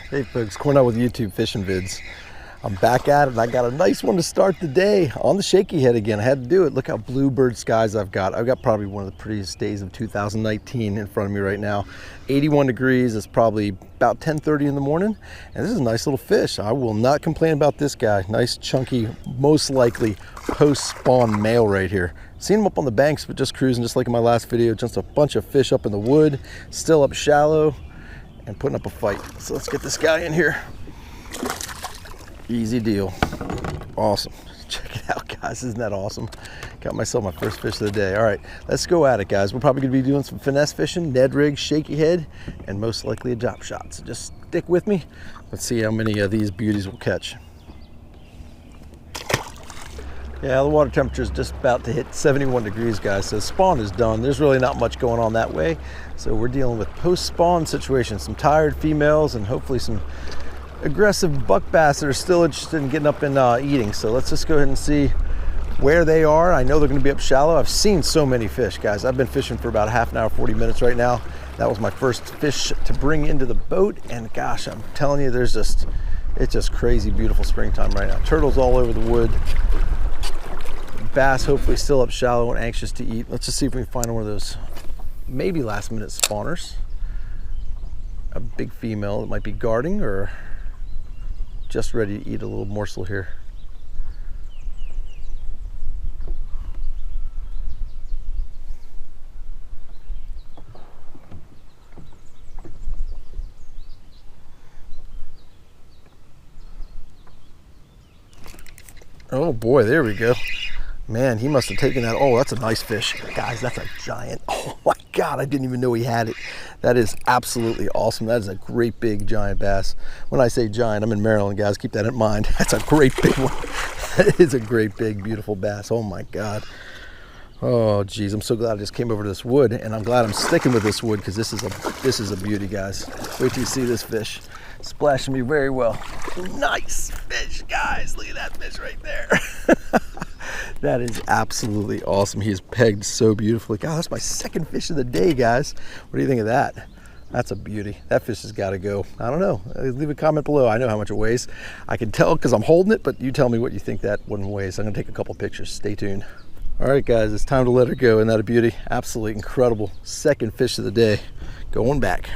Hey folks, Cornell with YouTube Fishing Vids. I'm back at it and I got a nice one to start the day on the shaky head again. I had to do it. Look how bluebird skies I've got. I've got probably one of the prettiest days of 2019 in front of me right now. 81 degrees. It's probably about 10:30 in the morning. And this is a nice little fish. I will not complain about this guy. Nice chunky, most likely post-spawn male right here. Seen him up on the banks, but just cruising just like in my last video. Just a bunch of fish up in the wood, still up shallow and putting up a fight. So let's get this guy in here. Easy deal. Awesome. Check it out, guys. Isn't that awesome? Got myself my first fish of the day. All right, let's go at it, guys. We're probably going to be doing some finesse fishing, Ned rig, shaky head, and most likely a drop shot. So just stick with me. Let's see how many of these beauties we'll catch. Yeah, the water temperature is just about to hit 71 degrees, guys. So spawn is done. There's really not much going on that way. So we're dealing with post-spawn situations, some tired females and hopefully some aggressive buck bass that are still interested in getting up and eating. So let's just go ahead and see where they are. I know they're going to be up shallow. I've seen so many fish, guys. I've been fishing for about a half an hour, 40 minutes right now. That was my first fish to bring into the boat. And gosh, I'm telling you, it's just crazy beautiful springtime right now. Turtles all over the wood. Bass hopefully still up shallow and anxious to eat. Let's just see if we can find one of those maybe last minute spawners. A big female that might be guarding or just ready to eat a little morsel here. Oh boy, there we go. Man, he must have taken that. Oh, that's a nice fish. Guys, that's a giant. Oh my God, I didn't even know he had it. That is absolutely awesome. That is a great big giant bass. When I say giant, I'm in Maryland, guys. Keep that in mind. That's a great big one. That is a great big, beautiful bass. Oh my God. Oh geez, I'm so glad I just came over to this wood, and I'm glad I'm sticking with this wood because this is a beauty, guys. Wait till you see this fish. Splashing me very well. Nice fish, guys. Look at that fish right there. That is absolutely awesome. He is pegged so beautifully. God, that's my second fish of the day, guys. What do you think of that? That's a beauty. That fish has got to go. I don't know. Leave a comment below. I know how much it weighs. I can tell because I'm holding it, but you tell me what you think that one weighs. I'm going to take a couple pictures. Stay tuned. All right, guys, it's time to let her go. Isn't that a beauty? Absolutely incredible. Second fish of the day. Going back.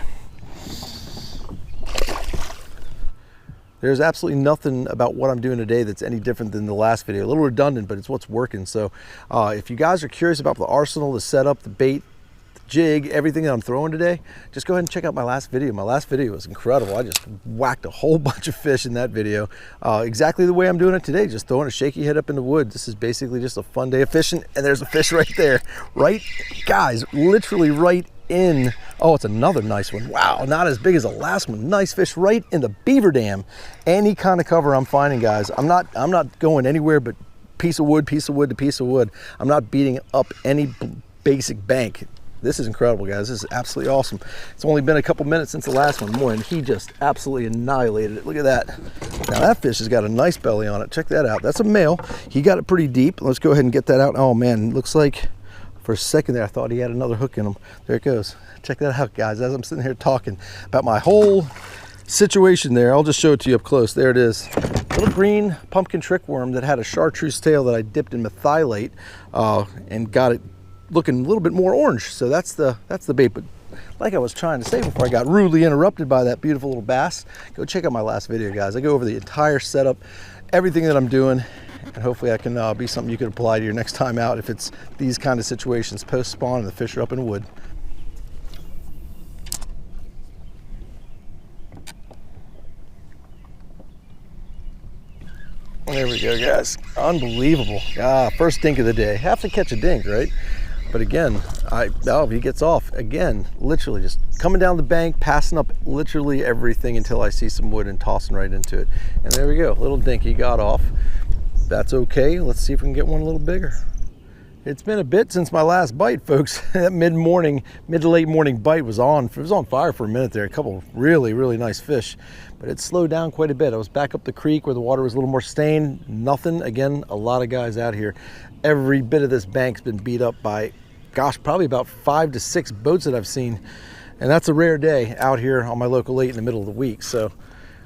There's absolutely nothing about what I'm doing today that's any different than the last video. A little redundant, but it's what's working. So if you guys are curious about the arsenal, the setup, the bait, the jig, everything that I'm throwing today, just go ahead and check out my last video. My last video was incredible. I just whacked a whole bunch of fish in that video. Exactly the way I'm doing it today, just throwing a shaky head up in the wood. This is basically just a fun day of fishing, and there's a fish right there. Right, guys, literally right in. Oh, it's another nice one. Wow, not as big as the last one. Nice fish right in the beaver dam. Any kind of cover I'm finding, guys. I'm not going anywhere but piece of wood to piece of wood. I'm not beating up any basic bank. This is incredible, guys. This is absolutely awesome. It's only been a couple minutes since the last one, and he just absolutely annihilated it. Look at that. Now that fish has got a nice belly on it. Check that out. That's a male. He got it pretty deep. Let's go ahead and get that out. Oh man, looks like for a second there I thought he had another hook in him. There it goes. Check that out, guys. As I'm sitting here talking about my whole situation there, I'll just show it to you up close. There it is. Little green pumpkin trickworm that had a chartreuse tail that I dipped in methylate and got it looking a little bit more orange. So that's the bait. But like I was trying to say before I got rudely interrupted by that beautiful little bass, go check out my last video, guys. I go over the entire setup, everything that I'm doing, and hopefully I can be something you can apply to your next time out if it's these kind of situations, post spawn and the fish are up in the wood. There we go, guys. Unbelievable. First dink of the day. Have to catch a dink, right? But again, he gets off again, literally just coming down the bank, passing up literally everything until I see some wood and tossing right into it. And there we go, little dink, he got off. That's okay. Let's see if we can get one a little bigger. It's been a bit since my last bite, folks. That mid to late morning bite was on. It was on fire for a minute there. A couple of really, really nice fish, but it slowed down quite a bit. I was back up the creek where the water was a little more stained. Nothing. Again, a lot of guys out here. Every bit of this bank's been beat up by, gosh, probably about 5 to 6 boats that I've seen. And that's a rare day out here on my local lake in the middle of the week. So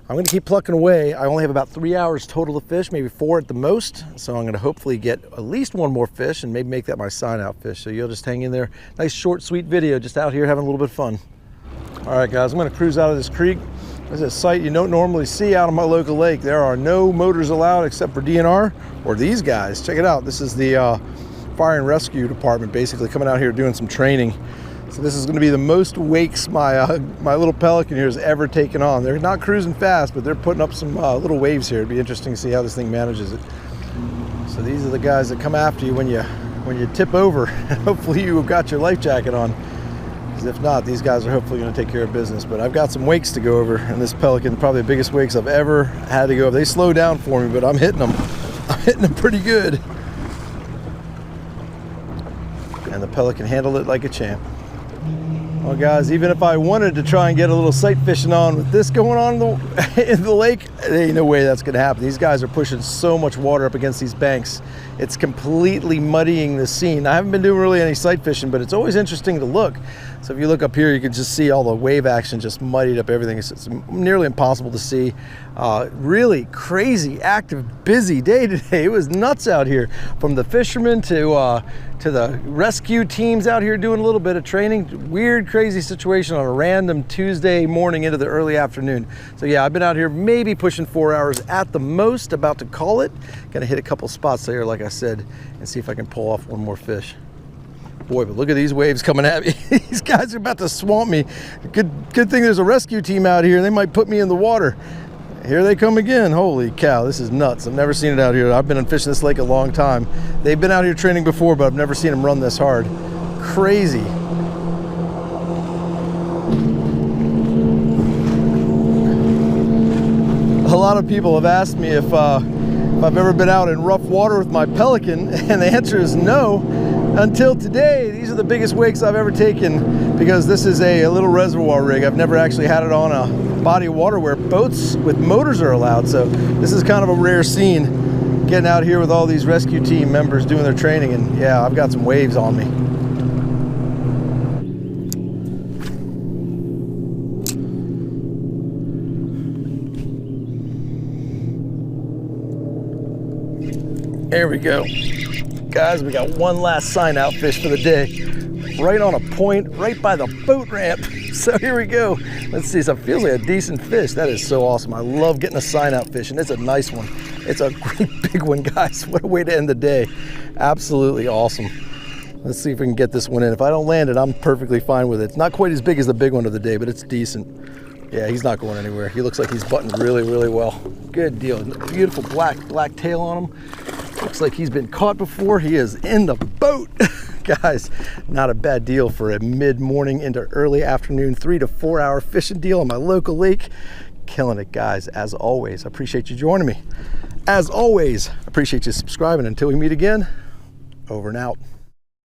I'm gonna keep plucking away. I only have about 3 hours total to fish, maybe 4 at the most. So I'm gonna hopefully get at least one more fish and maybe make that my sign out fish. So you'll just hang in there. Nice short, sweet video, just out here having a little bit of fun. All right guys, I'm gonna cruise out of this creek. This is a sight you don't normally see out on my local lake. There are no motors allowed except for DNR or these guys. Check it out. This is the fire and rescue department basically coming out here doing some training. So this is going to be the most wakes my my little Pelican here has ever taken on. They're not cruising fast, but they're putting up some little waves here. It'd be interesting to see how this thing manages it. So these are the guys that come after you when you tip over. Hopefully you've got your life jacket on, because if not, these guys are hopefully going to take care of business. But I've got some wakes to go over, and this Pelican, probably the biggest wakes I've ever had to go over. They slow down for me, but I'm hitting them. I'm hitting them pretty good. And the Pelican handled it like a champ. Well guys, even if I wanted to try and get a little sight fishing on with this going on in the lake, there ain't no way that's gonna happen. These guys are pushing so much water up against these banks. It's completely muddying the scene. I haven't been doing really any sight fishing, but it's always interesting to look. So if you look up here, you can just see all the wave action just muddied up everything. It's nearly impossible to see. Really crazy, active, busy day today. It was nuts out here, from the fishermen to the rescue teams out here doing a little bit of training. Weird, crazy situation on a random Tuesday morning into the early afternoon. So yeah, I've been out here maybe pushing 4 hours at the most, about to call it. Gonna hit a couple spots there, like I said, and see if I can pull off one more fish. Boy, but look at these waves coming at me. These guys are about to swamp me. Good thing there's a rescue team out here. They might put me in the water. Here they come again. Holy cow, this is nuts. I've never seen it out here. I've been fishing this lake a long time. They've been out here training before, but I've never seen them run this hard. Crazy. A lot of people have asked me if I've ever been out in rough water with my Pelican, and the answer is no. Until today, these are the biggest wakes I've ever taken, because this is a little reservoir rig. I've never actually had it on a body of water where boats with motors are allowed. So this is kind of a rare scene, getting out here with all these rescue team members doing their training. And yeah, I've got some waves on me. There we go. Guys, we got one last sign out fish for the day, right on a point, right by the boat ramp. So here we go. Let's see, so it feels like a decent fish. That is so awesome. I love getting a sign out fish, and it's a nice one. It's a great big one, guys. What a way to end the day. Absolutely awesome. Let's see if we can get this one in. If I don't land it, I'm perfectly fine with it. It's not quite as big as the big one of the day, but it's decent. Yeah, he's not going anywhere. He looks like he's buttoned really, really well. Good deal. Beautiful black tail on him. Looks like he's been caught before. He is in the boat. Guys, not a bad deal for a mid-morning into early afternoon 3 to 4 hour fishing deal on my local lake. Killing it, guys. As always, I appreciate you joining me. As always, I appreciate you subscribing. Until we meet again, over and out.